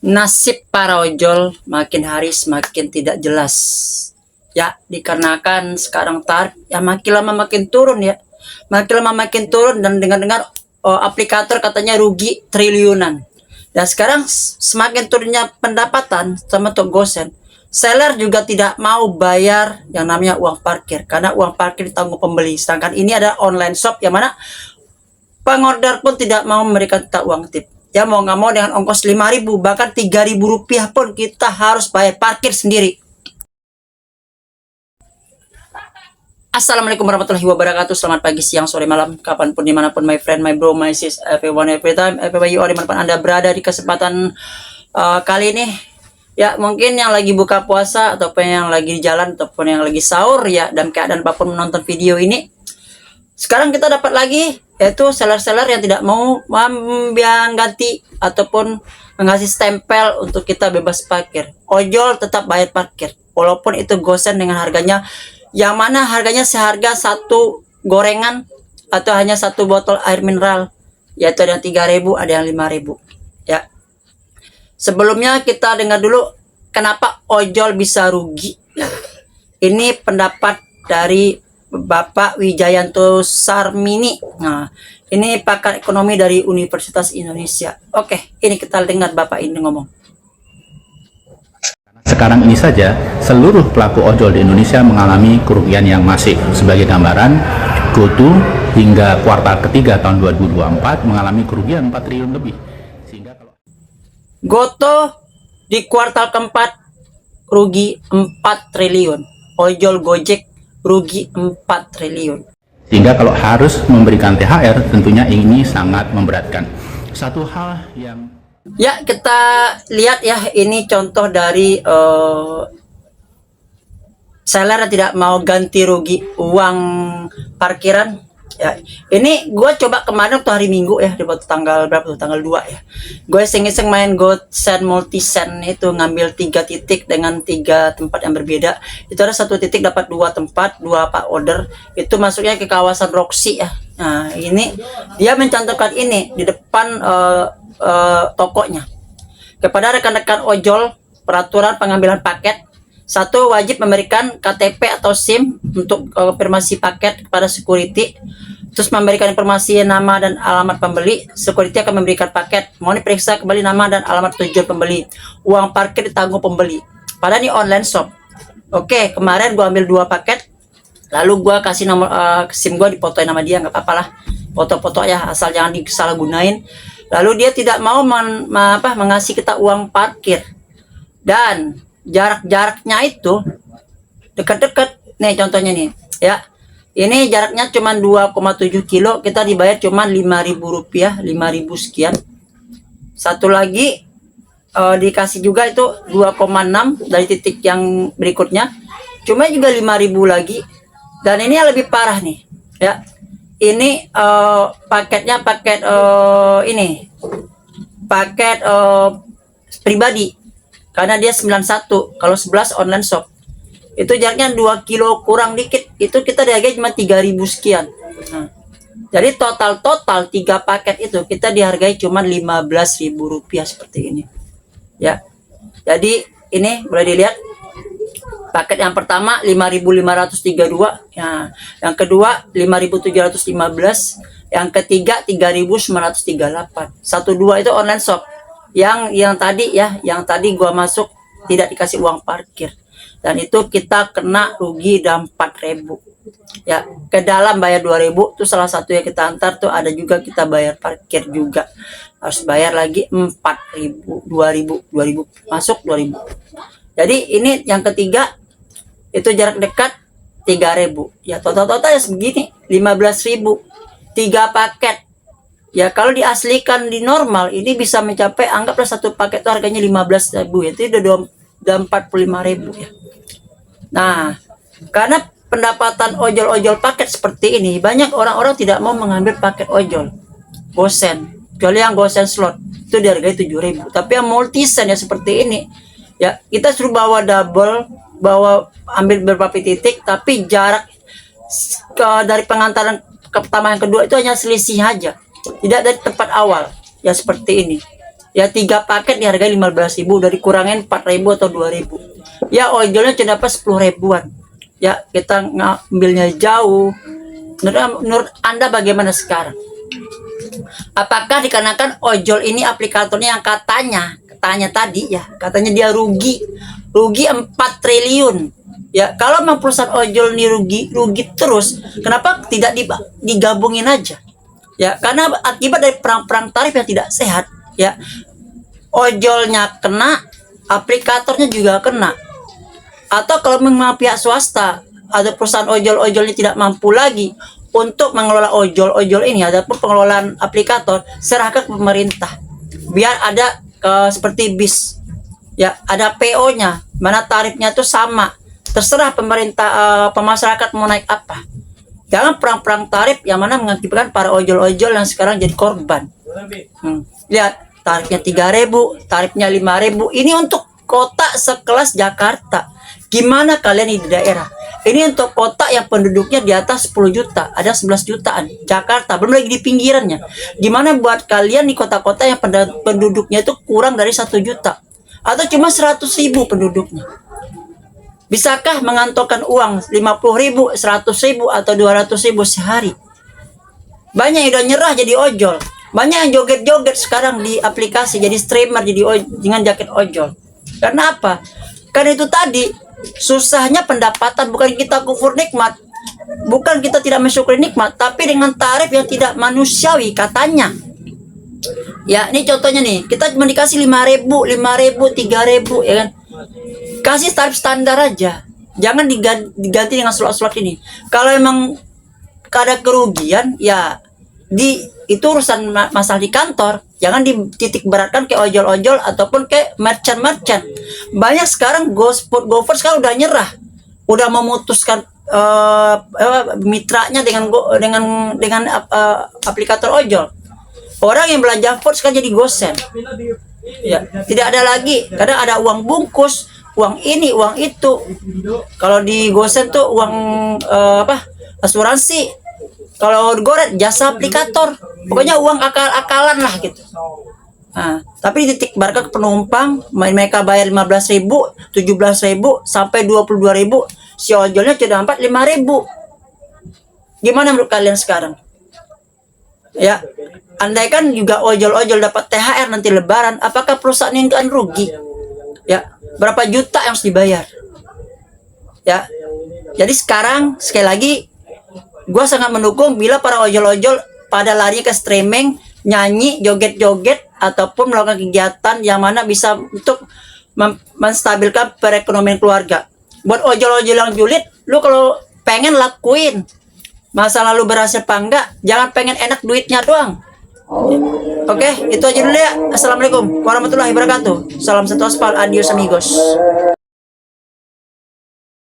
Nasib para ojol makin hari semakin tidak jelas. Ya, dikarenakan sekarang tarif ya makin lama makin turun ya. Makin lama makin turun dan dengar-dengar aplikator katanya rugi triliunan. Dan sekarang semakin turunnya pendapatan sama Togosen, seller juga tidak mau bayar yang namanya uang parkir karena uang parkir ditanggung pembeli. Sedangkan ini ada online shop yang mana pengorder pun tidak mau memberikan kita uang tip. Ya mau nggak mau dengan ongkos 5.000 bahkan 3.000 rupiah pun kita harus bayar parkir sendiri. Assalamualaikum warahmatullahi wabarakatuh. Selamat pagi, siang, sore, malam, kapanpun, dimanapun, my friend, my bro, my sis, everyone, every time, everywhere you are, dimanapun Anda berada di kesempatan kali ini. Ya, mungkin yang lagi buka puasa, ataupun yang lagi di jalan, ataupun yang lagi sahur, ya, dan keadaan apapun menonton video ini. Sekarang kita dapat lagi, yaitu seller-seller yang tidak mau mengganti ataupun mengasih stempel untuk kita bebas parkir. Ojol tetap bayar parkir, walaupun itu gosen dengan harganya yang mana harganya seharga satu gorengan atau hanya satu botol air mineral, yaitu ada yang 3.000, ada yang 5.000. Ya. Sebelumnya kita dengar dulu kenapa ojol bisa rugi. Ya. Ini pendapat dari Bapak Wijayanto Sarmini. Nah, ini pakar ekonomi dari Universitas Indonesia. Oke, ini kita dengar Bapak ini ngomong. Sekarang ini saja, seluruh pelaku ojol di Indonesia mengalami kerugian yang masif. Sebagai gambaran, GoTo hingga kuartal ketiga tahun 2024 mengalami kerugian 4 triliun lebih. Sehingga kalau GoTo di kuartal keempat rugi 4 triliun. Ojol Gojek rugi 4 triliun. Sehingga kalau harus memberikan THR, tentunya ini sangat memberatkan. Satu hal yang Ya, kita lihat ya, ini contoh dari seller yang tidak mau ganti rugi uang parkiran. Ya, ini gue coba kemarin waktu hari Minggu ya, di waktu tanggal berapa tuh, tanggal 2 ya. Gue iseng-iseng main GoSend Multisend itu, ngambil 3 titik dengan 3 tempat yang berbeda. Itu ada 1 titik dapat 2 tempat, 2 pak order. Itu masuknya ke kawasan Roxy ya. Nah, ini dia mencantumkan ini di depan tokonya. Kepada rekan-rekan ojol, peraturan pengambilan paket: 1. Wajib memberikan KTP atau SIM untuk konfirmasi paket kepada security. Terus memberikan informasi nama dan alamat pembeli. Security akan memberikan paket. Mohon diperiksa kembali nama dan alamat tujuan pembeli. Uang parkir ditanggung pembeli. Padahal ini online shop. Oke, kemarin gua ambil 2 paket. Lalu gua kasih nomor SIM gua, difotoin nama dia, nggak apa-apa lah. Foto-foto ya, asal jangan disalahgunain. Lalu dia tidak mau mengasih kita uang parkir. Dan jarak-jaraknya itu dekat-dekat. Nih contohnya nih, ya. Ini jaraknya cuma 2,7 kilo, kita dibayar cuma 5.000 rupiah, 5.000 sekian. Satu lagi dikasih juga itu 2,6 dari titik yang berikutnya, cuma juga 5.000 lagi. Dan ini yang lebih parah nih, ya. Ini paketnya paket ini paket pribadi, karena dia 91, kalau 11 online shop. Itu jaraknya 2 kilo kurang dikit, itu kita dihargai cuma 3.000 sekian. Nah, jadi total 3 paket itu kita dihargai cuma 15.000 rupiah seperti ini. Ya. Jadi ini boleh dilihat. Paket yang pertama 5.532, ya. Yang kedua 5.715, yang ketiga 3.938. 1-2 itu online shop. Yang tadi gua masuk tidak dikasih uang parkir. Dan itu kita kena rugi dan 4.000. Ya, ke dalam bayar 2.000, itu salah satu yang kita antar tuh, ada juga kita bayar parkir juga. Harus bayar lagi 4.000, 2.000 masuk 2.000. Jadi ini yang ketiga itu jarak dekat 3.000. Ya, total ya segini, 15.000. 3 paket. Ya, kalau diaslikan di normal ini bisa mencapai, anggaplah satu paket itu harganya 15.000, itu udah 45.000 ya. Nah, karena pendapatan ojol-ojol paket seperti ini, banyak orang-orang tidak mau mengambil paket ojol gosen, kecuali yang gosen slot itu dihargai 7.000. Tapi yang multisend ya seperti ini, ya kita suruh bawa double, ambil beberapa titik, tapi jarak dari pengantaran ke pertama yang kedua itu hanya selisih aja, tidak dari tempat awal ya, seperti ini Ya 3 paket dihargai 15.000, udah dikurangin 4.000 atau 2.000. Ya ojolnya cuma dapat 10 ribuan. Ya kita ngambilnya jauh. Menurut Anda bagaimana sekarang? Apakah dikarenakan ojol ini aplikatornya yang katanya tadi ya, katanya dia rugi 4 triliun. Ya, kalau memang perusahaan ojol ini rugi terus, kenapa tidak digabungin aja? Ya, karena akibat dari perang tarif yang tidak sehat, ya. Ojolnya kena, aplikatornya juga kena. Atau kalau memang pihak swasta atau perusahaan ojol-ojolnya tidak mampu lagi untuk mengelola ojol-ojol ini ataupun pengelolaan aplikator, serahkan ke pemerintah. Biar ada seperti bis. Ya, ada PO-nya, mana tarifnya tuh sama. Terserah pemerintah, pemasyarakat mau naik apa. Jangan perang tarif yang mana mengakibatkan para ojol-ojol yang sekarang jadi korban. Lihat, tarifnya 3.000, tarifnya 5.000. Ini untuk kota sekelas Jakarta. Gimana kalian di daerah? Ini untuk kota yang penduduknya di atas 10 juta, ada 11 jutaan. Jakarta, belum lagi di pinggirannya. Gimana buat kalian di kota-kota yang penduduknya itu kurang dari 1 juta? Atau cuma 100.000 penduduknya? Bisakah mengantongkan uang 50.000, 100.000, atau 200.000 sehari? Banyak yang udah nyerah jadi ojol. Banyak yang joget-joget sekarang di aplikasi, jadi streamer dengan jaket ojol. Karena apa? Karena itu tadi, susahnya pendapatan. Bukan kita kufur nikmat, bukan kita tidak mensyukuri nikmat, tapi dengan tarif yang tidak manusiawi katanya. Ya, ini contohnya nih, kita cuma dikasih 5.000, 3.000, ya kan? Kasih tarif standar aja, jangan diganti dengan slot-slot ini. Kalau emang ada kerugian, ya itu urusan masalah di kantor. Jangan dititik beratkan ke ojol-ojol ataupun ke merchant-merchant. Banyak sekarang GoFood sekarang udah nyerah, udah memutuskan mitranya dengan aplikator ojol. Orang yang belanja food sekarang jadi GoSend. Ya, tidak ada lagi, kadang ada uang bungkus, uang ini, uang itu. Kalau di GoSend tuh uang asuransi. Kalau Goret jasa aplikator. Pokoknya uang akal-akalan lah gitu. Nah, tapi dititik barkan ke penumpang, mereka bayar 15.000, 17.000 sampai 22.000. Si ojolnya cuma dapat 5.000. Gimana menurut kalian sekarang? Ya, andaikan juga ojol-ojol dapat THR nanti Lebaran, apakah perusahaan ini akan rugi? Ya, berapa juta yang harus dibayar? Ya, jadi sekarang sekali lagi, gue sangat mendukung bila para ojol-ojol pada lari ke streaming, nyanyi, joget-joget, ataupun melakukan kegiatan yang mana bisa untuk menstabilkan perekonomian keluarga. Buat ojol-ojol yang julid, lu kalau pengen lakuin. Masa lalu berhasil apa enggak, jangan pengen enak duitnya doang. Oke, itu aja dulu ya. Assalamualaikum warahmatullahi wabarakatuh. Salam satu aspal, adios amigos.